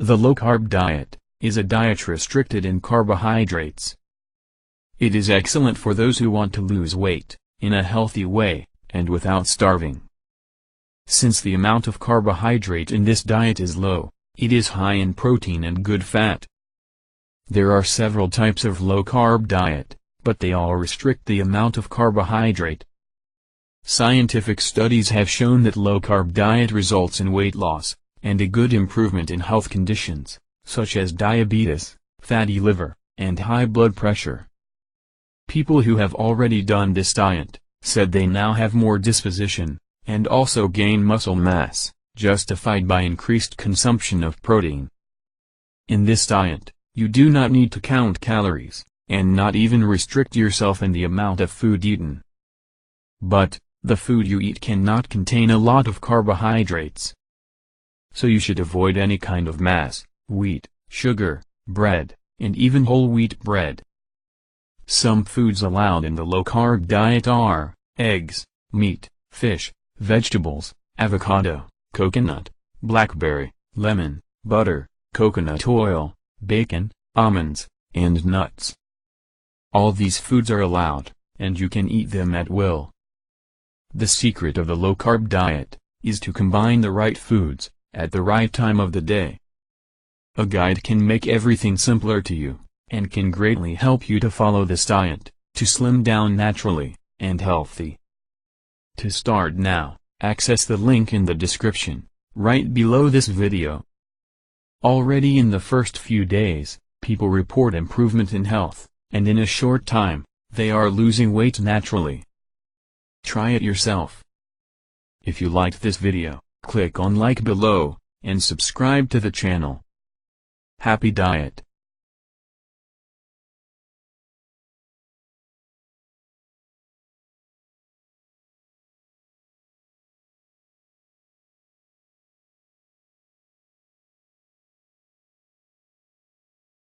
The low-carb diet is a diet restricted in carbohydrates. It is excellent for those who want to lose weight, in a healthy way, and without starving. Since the amount of carbohydrate in this diet is low, it is high in protein and good fat. There are several types of low-carb diet, but they all restrict the amount of carbohydrate. Scientific studies have shown that low-carb diet results in weight loss, and a good improvement in health conditions, such as diabetes, fatty liver, and high blood pressure. People who have already done this diet said they now have more disposition, and also gain muscle mass, justified by increased consumption of protein. In this diet, you do not need to count calories, and not even restrict yourself in the amount of food eaten. But, the food you eat cannot contain a lot of carbohydrates. So you should avoid any kind of mass, wheat, sugar, bread, and even whole wheat bread. Some foods allowed in the low-carb diet are eggs, meat, fish, vegetables, avocado, coconut, blackberry, lemon, butter, coconut oil, bacon, almonds, and nuts. All these foods are allowed, and you can eat them at will. The secret of the low-carb diet is to combine the right foods at the right time of the day. A guide can make everything simpler to you, and can greatly help you to follow this diet, to slim down naturally, and healthy. To start now, access the link in the description, right below this video. Already in the first few days, people report improvement in health, and in a short time, they are losing weight naturally. Try it yourself. If you liked this video, click on like below, and subscribe to the channel. Happy diet!